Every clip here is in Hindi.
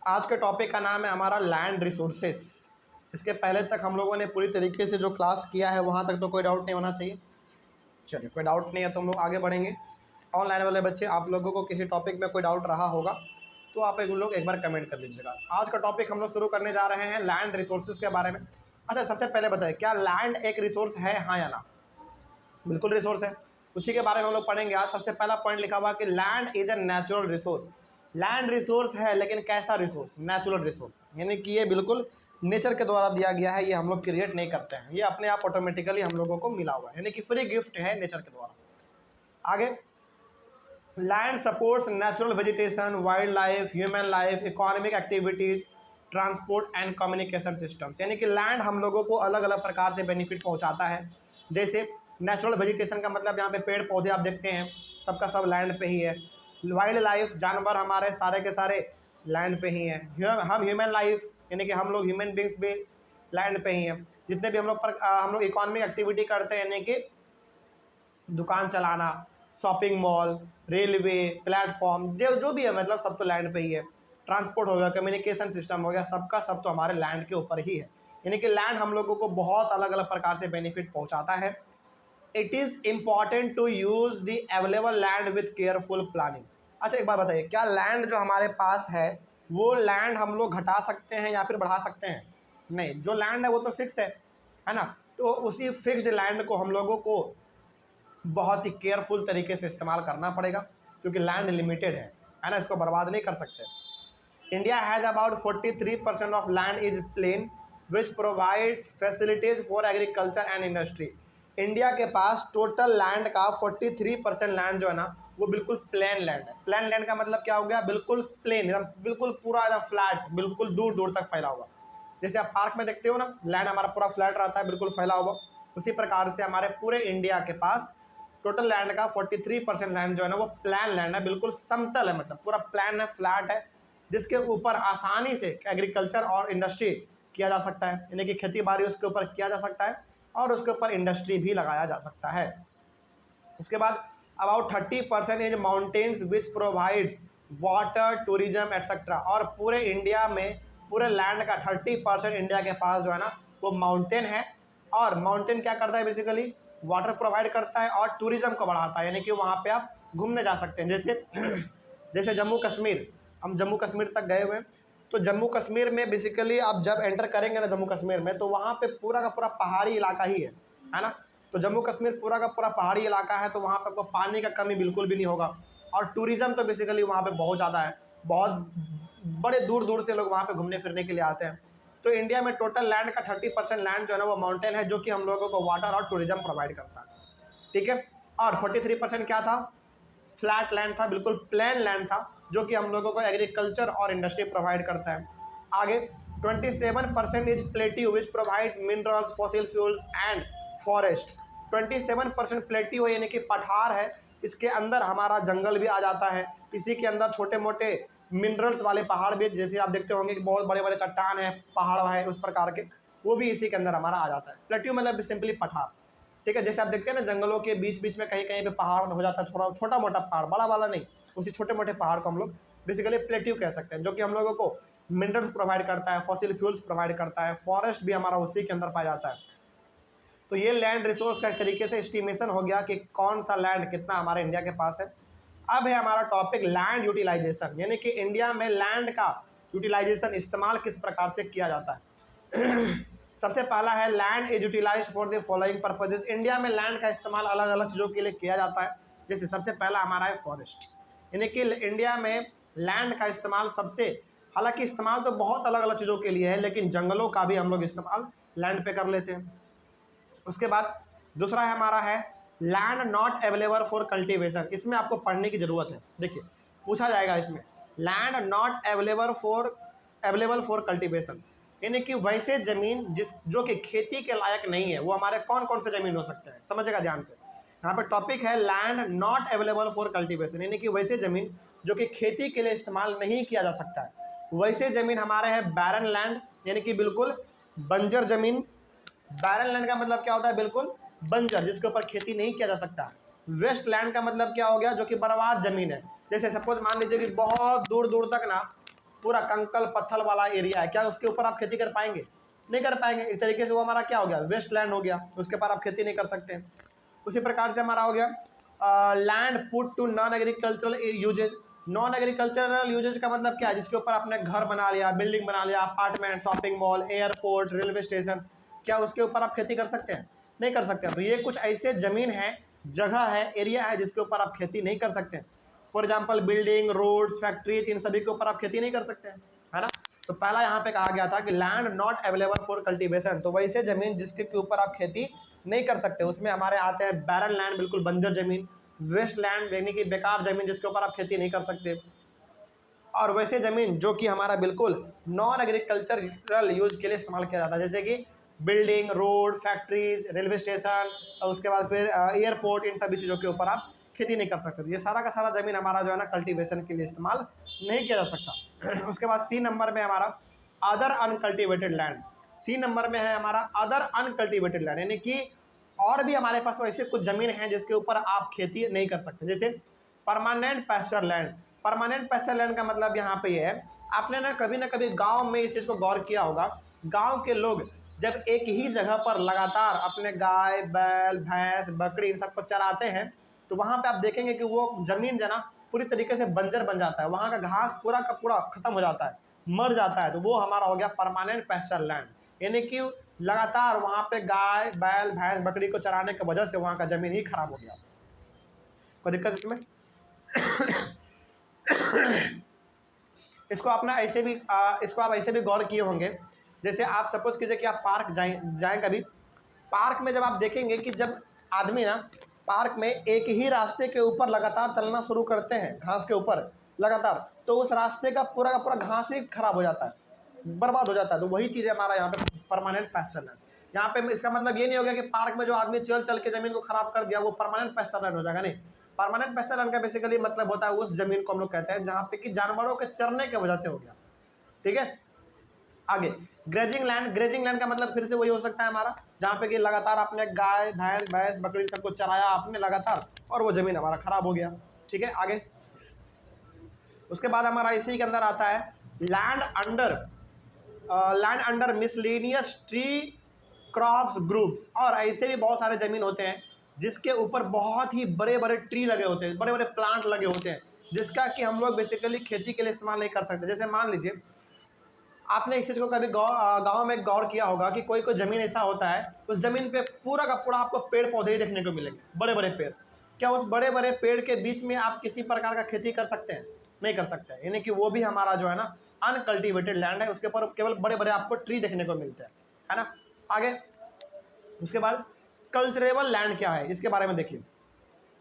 आज के टॉपिक का नाम है हमारा लैंड रिसोर्सेस। इसके पहले तक हम लोगों ने पूरी तरीके से जो क्लास किया है वहाँ तक तो कोई डाउट नहीं होना चाहिए। चलिए, कोई डाउट नहीं है तो हम लोग आगे बढ़ेंगे। ऑनलाइन वाले बच्चे, आप लोगों को किसी टॉपिक में कोई डाउट रहा होगा तो आप लोग एक बार कमेंट कर लीजिएगा। आज का टॉपिक हम लोग शुरू करने जा रहे हैं लैंड रिसोर्सेज के बारे में। अच्छा, सबसे पहले बताइए, क्या लैंड एक रिसोर्स है, हाँ या ना? बिल्कुल रिसोर्स है, उसी के बारे में हम लोग पढ़ेंगे। आज सबसे पहला पॉइंट लिखा हुआ कि land is a natural resource. Land resource है, लेकिन कैसा रिसोर्स? नेचुरल रिसोर्स, यानी कि ये बिल्कुल नेचर के द्वारा दिया गया है, ये हम लोग क्रिएट नहीं करते हैं, ये अपने आप ऑटोमेटिकली हम लोगों को मिला हुआ है, यानी कि फ्री गिफ्ट है नेचर के द्वारा। आगे, land supports natural vegetation, wild life, human life, economic activities, transport and communication systems. यानी कि लैंड हम लोगों को अलग अलग प्रकार से बेनिफिट पहुंचाता है। जैसे नेचुरल वेजिटेशन का मतलब यहाँ पे पेड़ पौधे आप देखते हैं, सबका सब लैंड पे ही है। वाइल्ड लाइफ, जानवर हमारे सारे के सारे लैंड पे ही हैं। हम ह्यूमन लाइफ, यानी कि हम लोग ह्यूमन बींग्स भी लैंड पे ही हैं। जितने भी हम लोग इकोनॉमिक एक्टिविटी करते हैं, यानी कि दुकान चलाना, शॉपिंग मॉल, रेलवे, प्लेटफॉर्म, जो भी है, मतलब सब तो लैंड पे ही है। ट्रांसपोर्ट हो गया, कम्युनिकेशन सिस्टम हो गया, सबका सब तो हमारे लैंड के ऊपर ही है। यानी कि लैंड हम लोगों को बहुत अलग अलग प्रकार से बेनिफिट पहुंचाता है। It is important to use the available land with careful planning. अच्छा, एक बात बताइए, क्या लैंड जो हमारे पास है वो लैंड हम लोग घटा सकते हैं या फिर बढ़ा सकते हैं? नहीं, जो लैंड है वो तो फिक्स है ना। तो उसी फिक्स्ड लैंड को हम लोगों को बहुत ही केयरफुल तरीके से इस्तेमाल करना पड़ेगा, क्योंकि लैंड लिमिटेड है ना, इसको बर्बाद नहीं कर सकते। India has about 43% of land is plain which provides facilities for agriculture and industry. India के पास टोटल लैंड का 43% लैंड जो है ना वो बिल्कुल प्लेन लैंड है। प्लेन लैंड का मतलब क्या हो गया? बिल्कुल प्लेन, एकदम बिल्कुल पूरा एकदम फ्लैट, बिल्कुल दूर दूर तक फैला हुआ। जैसे आप पार्क में देखते हो ना, लैंड हमारा पूरा फ्लैट रहता है, बिल्कुल फैला हुआ। उसी प्रकार से हमारे पूरे इंडिया के पास टोटल लैंड का 43% लैंड जो है ना वो प्लान लैंड है, बिल्कुल समतल है, मतलब पूरा प्लान है, फ्लैट है, जिसके ऊपर आसानी से एग्रीकल्चर और इंडस्ट्री किया जा सकता है, यानी कि खेती बाड़ी उसके ऊपर किया जा सकता है और उसके ऊपर इंडस्ट्री भी लगाया जा सकता है। उसके बाद about 30% is mountains which provides water, tourism etcetera. और पूरे इंडिया में पूरे लैंड का 30% इंडिया के पास जो है ना वो माउंटेन है। और माउंटेन क्या करता है? बेसिकली वाटर प्रोवाइड करता है और टूरिज्म को बढ़ाता है, यानी कि वहाँ पे आप घूमने जा सकते हैं। जैसे जम्मू कश्मीर, हम जम्मू कश्मीर तक गए हुए हैं, तो जम्मू कश्मीर में बेसिकली आप जब एंटर करेंगे ना जम्मू कश्मीर में, तो वहाँ पे पूरा का पूरा पहाड़ी इलाका ही है ना। तो जम्मू कश्मीर पूरा का पूरा पहाड़ी इलाका है, तो वहाँ पे आपको पानी का कमी बिल्कुल भी नहीं होगा। और टूरिज़्म तो बेसिकली वहाँ पे बहुत ज़्यादा है, बहुत बड़े दूर दूर से लोग वहाँ पे घूमने फिरने के लिए आते हैं। तो इंडिया में टोटल लैंड का 30% लैंड जो है ना वो माउंटेन है, जो कि हम लोगों को वाटर और टूरिज़्म प्रोवाइड करता है, ठीक है। और 43% क्या था? फ्लैट लैंड था, बिल्कुल प्लेन लैंड था, जो कि हम लोगों को एग्रीकल्चर और इंडस्ट्री प्रोवाइड करता है। आगे 27% is plateau which provides minerals, fossil fuels and forest. 27% plateau है, यानी कि पठार है, इसके अंदर हमारा जंगल भी आ जाता है, इसी के अंदर छोटे मोटे मिनरल्स वाले पहाड़ भी, जैसे आप देखते होंगे कि बहुत बड़े बड़े चट्टान है, पहाड़ है उस प्रकार के, वो भी इसी के अंदर हमारा आ जाता है। प्लेट्यू मतलब सिंपली पठार, ठीक है। जैसे आप देखते हैं ना जंगलों के बीच बीच में कहीं कहीं पे पहाड़ हो जाता है, छोटा मोटा पहाड़, बड़ा वाला नहीं, उसी छोटे मोटे पहाड़ को हम लोग बेसिकली प्लेट्यू कह सकते हैं, जो कि हम लोगों को मिनरल्स प्रोवाइड करता है, फॉसिल फ्यूल्स प्रोवाइड करता है, फॉरेस्ट भी हमारा उसी के अंदर पाया जाता है। तो ये लैंड रिसोर्स का एक तरीके से एस्टिमेशन हो गया कि कौन सा लैंड कितना हमारे इंडिया के पास है। अब है हमारा टॉपिक लैंड यूटिलाइजेशन, यानी कि इंडिया में लैंड का यूटिलाइजेशन, इस्तेमाल किस प्रकार से किया जाता है। सबसे पहला है land is utilised for the following purposes. India में लैंड का इस्तेमाल अलग अलग चीज़ों के लिए किया जाता है। जैसे सबसे पहला हमारा है फॉरेस्ट, यानी कि इंडिया में लैंड का इस्तेमाल हालांकि इस्तेमाल तो बहुत अलग अलग चीज़ों के लिए है, लेकिन जंगलों का भी हम लोग इस्तेमाल लैंड पे कर लेते हैं। उसके बाद दूसरा है हमारा है land not available for cultivation. इसमें आपको पढ़ने की ज़रूरत है, देखिए पूछा जाएगा इसमें, land not available for cultivation, यानी कि वैसे ज़मीन जो कि खेती के लायक नहीं है, वो हमारे कौन कौन से ज़मीन हो सकते हैं, समझेगा ध्यान से। यहाँ पे टॉपिक है land not available for cultivation, यानी कि वैसे ज़मीन जो कि खेती के लिए इस्तेमाल नहीं किया जा सकता है। वैसे ज़मीन हमारे है बैरन लैंड, यानी कि बिल्कुल बंजर ज़मीन। बैरन लैंड का मतलब क्या होता है? बिल्कुल बंजर, जिसके ऊपर खेती नहीं किया जा सकता। वेस्ट लैंड का मतलब क्या हो गया? जो कि बर्बाद ज़मीन है। जैसे सपोज मान लीजिए कि बहुत दूर दूर तक ना पूरा कंकल पत्थर वाला एरिया है, क्या उसके ऊपर आप खेती कर पाएंगे? नहीं कर पाएंगे। एक तरीके से वो हमारा क्या हो गया, वेस्ट लैंड हो गया, उसके ऊपर आप खेती नहीं कर सकते। उसी प्रकार से हमारा हो गया land put to non agricultural uses. Non agricultural uses का मतलब क्या है, जिसके ऊपर आपने घर बना लिया, बिल्डिंग बना लिया, apartment, shopping mall, airport, railway station, क्या उसके ऊपर आप खेती कर सकते हैं? नहीं कर सकते हैं। तो ये कुछ ऐसे ज़मीन है, जगह है, एरिया है, जिसके ऊपर आप खेती नहीं कर सकते। For example building, roads, factories, इन सभी के ऊपर आप खेती नहीं कर सकते हैं, है ना। तो पहला यहाँ पे कहा गया था कि land not available for cultivation, तो वैसे ज़मीन जिसके ऊपर आप खेती नहीं कर सकते, उसमें हमारे आते हैं बैरन लैंड, बिल्कुल बंजर ज़मीन, वेस्ट लैंड यानी कि बेकार ज़मीन जिसके ऊपर आप खेती नहीं कर सकते, और वैसे ज़मीन जो कि हमारा बिल्कुल नॉन एग्रीकल्चरल यूज के लिए इस्तेमाल किया जाता है, जैसे कि building, road, factories, railway station, और उसके बाद फिर एयरपोर्ट, इन सभी चीज़ों के ऊपर आप खेती नहीं कर सकते। तो ये सारा का सारा ज़मीन हमारा जो है ना कल्टीवेशन के लिए इस्तेमाल नहीं किया जा सकता। उसके बाद सी नंबर में हमारा other uncultivated land. C number में है हमारा अदर अनकल्टिवेटेड लैंड, यानी कि और भी हमारे पास ऐसे कुछ ज़मीन हैं जिसके ऊपर आप खेती नहीं कर सकते, जैसे permanent pasture land. Permanent pasture land का मतलब यहाँ पे ये है, आपने ना कभी गांव में इस चीज़ को गौर किया होगा, गांव के लोग जब एक ही जगह पर लगातार अपने गाय, बैल, भैंस, बकरी इन सबको चराते हैं, तो वहाँ पे आप देखेंगे कि वो ज़मीन जो ना पूरी तरीके से बंजर बन जाता है, वहाँ का घास पूरा का पूरा खत्म हो जाता है, मर जाता है। तो वो हमारा हो गया परमानेंट पैस्चर लैंड, यानी कि लगातार वहाँ पे गाय, बैल, भैंस, बकरी को चराने की वजह से वहाँ का ज़मीन ही खराब हो गया। कोई दिक्कत इसमें? इसको अपना ऐसे भी इसको आप ऐसे भी गौर किए होंगे, जैसे आप सपोज कीजिए कि आप पार्क जाएं कभी, पार्क में जब आप देखेंगे कि जब आदमी ना पार्क में एक ही रास्ते के ऊपर लगातार चलना शुरू करते हैं, घास के ऊपर लगातार, तो उस रास्ते का पूरा घास ही खराब हो जाता है, बर्बाद हो जाता है। तो वही चीज़ है हमारा यहाँ पे परमानेंट पैस्चर लैंड। यहाँ पे इसका मतलब ये नहीं हो गया कि पार्क में जो आदमी चल के ज़मीन को खराब कर दिया वो परमानेंट पैस्चर लैंड हो जाएगा, नहीं। परमानेंट पैस्चर लैंड का बेसिकली मतलब होता है उस जमीन को हम लोग कहते हैं जहाँ पे कि जानवरों के चरने की वजह से हो गया, ठीक है। आगे ग्रेजिंग लैंड। ग्रेजिंग लैंड का मतलब फिर से वही हो सकता है हमारा, जहाँ पे कि लगातार आपने गाय, भैंस, बकरी सबको चराया आपने लगातार, और वो ज़मीन हमारा खराब हो गया, ठीक है। आगे उसके बाद हमारा इसी के अंदर आता है land under miscellaneous tree crops groups. और ऐसे भी बहुत सारे ज़मीन होते हैं जिसके ऊपर बहुत ही बड़े बड़े ट्री लगे होते हैं, बड़े बड़े प्लांट लगे होते हैं, जिसका कि हम लोग बेसिकली खेती के लिए इस्तेमाल नहीं कर सकते। जैसे मान लीजिए आपने इस चीज़ को कभी गांव में गौर किया होगा कि कोई ज़मीन ऐसा होता है, उस ज़मीन पे पूरा का पूरा आपको पेड़ पौधे ही देखने को मिलेंगे, बड़े बड़े पेड़। क्या उस बड़े बड़े पेड़ के बीच में आप किसी प्रकार का खेती कर सकते हैं? नहीं कर सकते हैं, यानी कि वो भी हमारा जो है ना अनकल्टिवेटेड लैंड है, उसके ऊपर केवल बड़े बड़े आपको ट्री देखने को मिलते हैं, है ना। आगे उसके बाद कल्चरेबल लैंड क्या है, इसके बारे में देखिए।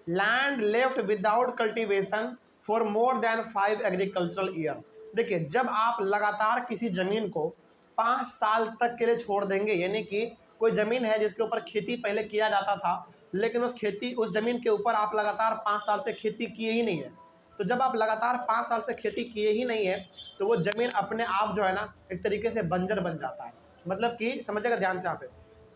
Land left without cultivation for more than 5 agricultural year. देखिए जब आप लगातार किसी ज़मीन को 5 साल तक के लिए छोड़ देंगे, यानी कि कोई ज़मीन है जिसके ऊपर खेती पहले किया जाता था, लेकिन उस ज़मीन के ऊपर आप लगातार 5 साल से खेती किए ही नहीं है, तो जब आप लगातार 5 साल से खेती किए ही नहीं है तो वो ज़मीन अपने आप जो है ना एक तरीके से बंजर बन जाता है। मतलब कि समझिएगा ध्यान से यहाँ पे,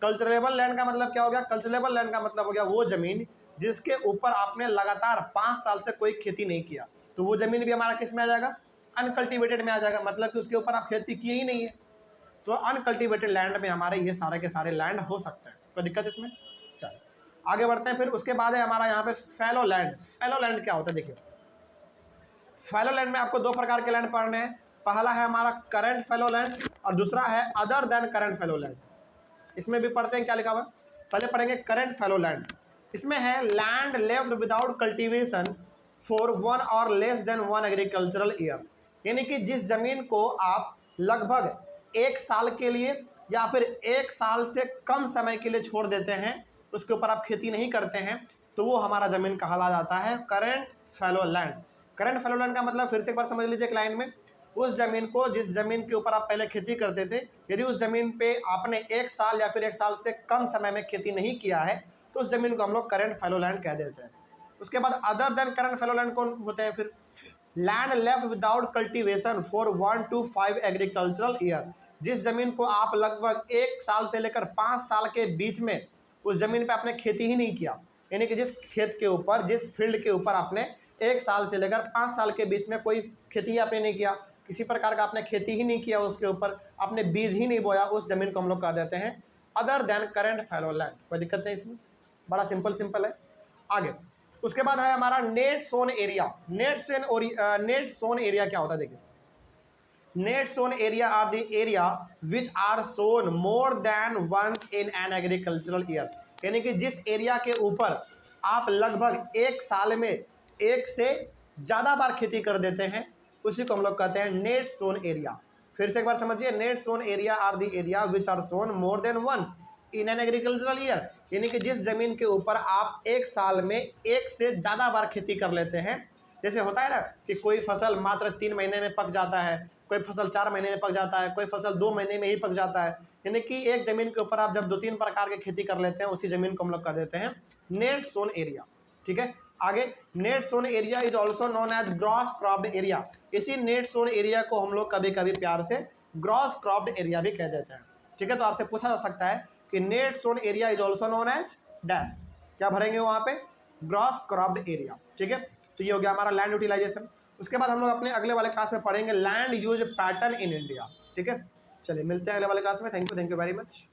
कल्चरेबल लैंड का मतलब क्या हो गया? कल्चरेबल लैंड का मतलब हो गया वो ज़मीन जिसके ऊपर आपने लगातार 5 साल से कोई खेती नहीं किया, तो वो ज़मीन भी हमारा किस में आ जाएगा? अनकल्टिवेटेड में आ जाएगा, मतलब कि उसके ऊपर आप खेती किए ही नहीं है। तो अनकल्टिवेटेड लैंड में हमारे ये सारे के सारे लैंड हो सकते हैं, कोई दिक्कत इसमें? चलिए आगे बढ़ते हैं। फिर उसके बाद है हमारा यहाँ पे फैलो लैंड। फैलो लैंड क्या होता है? देखिए फैलो लैंड में आपको 2 प्रकार के लैंड पढ़ने हैं। पहला है हमारा करंट फैलो लैंड और दूसरा है other than current fallow land. इसमें भी पढ़ते हैं क्या लिखा हुआ, पहले पढ़ेंगे करंट फैलो लैंड। इसमें है land left without cultivation for 1 और लेस देन 1 एग्रीकल्चरल ईयर, यानी कि जिस ज़मीन को आप लगभग 1 साल के लिए या फिर 1 साल से कम समय के लिए छोड़ देते हैं, उसके ऊपर आप खेती नहीं करते हैं, तो वो हमारा ज़मीन कहला जाता है current fallow land. Current fallow land का मतलब फिर से एक बार समझ लीजिए एक लाइन में, उस ज़मीन को जिस ज़मीन के ऊपर आप पहले खेती करते थे, यदि उस ज़मीन पे आपने 1 साल या फिर 1 साल से कम समय में खेती नहीं किया है, तो उस ज़मीन को हम लोग करंट फैलो लैंड कह देते हैं। उसके बाद other than current fallow land कौन होते हैं? फिर land left without cultivation for 1 to 5 agricultural year, जिस ज़मीन को आप लगभग 1 साल से लेकर 5 साल के बीच में उस ज़मीन पे आपने खेती ही नहीं किया, यानी कि जिस खेत के ऊपर, जिस फील्ड के ऊपर आपने 1 साल से लेकर 5 साल के बीच में कोई खेती ही आपने नहीं किया, किसी प्रकार का आपने खेती ही नहीं किया उसके ऊपर, आपने बीज ही नहीं बोया, उस ज़मीन को हम लोग कह देते हैं other than current fallow land. कोई दिक्कत नहीं इसमें, बड़ा सिंपल है। आगे उसके बाद है हमारा net sown area. Net sown area क्या होता है देखिए, net sown area are the area which are sown more than once in an agricultural year, यानी कि जिस एरिया के ऊपर आप लगभग एक साल में एक से ज़्यादा बार खेती कर देते हैं, उसी को हम लोग कहते हैं नेट सोन एरिया। फिर से एक बार समझिए, net sown area are the area which are sown more than once in an agricultural year, यानी कि जिस ज़मीन के ऊपर आप एक साल में एक से ज़्यादा बार खेती कर लेते हैं। जैसे होता है ना कि कोई फसल मात्र 3 महीने में पक जाता है, कोई फसल 4 महीने में पक जाता है, कोई फसल 2 महीने में ही पक जाता है, यानी कि एक ज़मीन के ऊपर आप जब 2-3 प्रकार की खेती कर लेते हैं, उसी ज़मीन को हम लोग कह देते हैं नेट सोन एरिया। ठीक है, आगे net sown area is also known as gross cropped area. इसी नेट सोन एरिया को हम लोग कभी कभी प्यार से ग्रॉस क्रॉप्ड एरिया भी कह देते हैं। ठीक है, तो आपसे पूछा जा सकता है कि net sown area is also known as dash, क्या भरेंगे वहाँ पे, ग्रॉस क्रॉप्ड एरिया। ठीक है, तो ये हो गया हमारा लैंड यूटिलाइजेशन। उसके बाद हम लोग अपने अगले वाले क्लास में पढ़ेंगे land use pattern in India. ठीक है, चलिए मिलते हैं अगले वाले क्लास में। Thank you very much.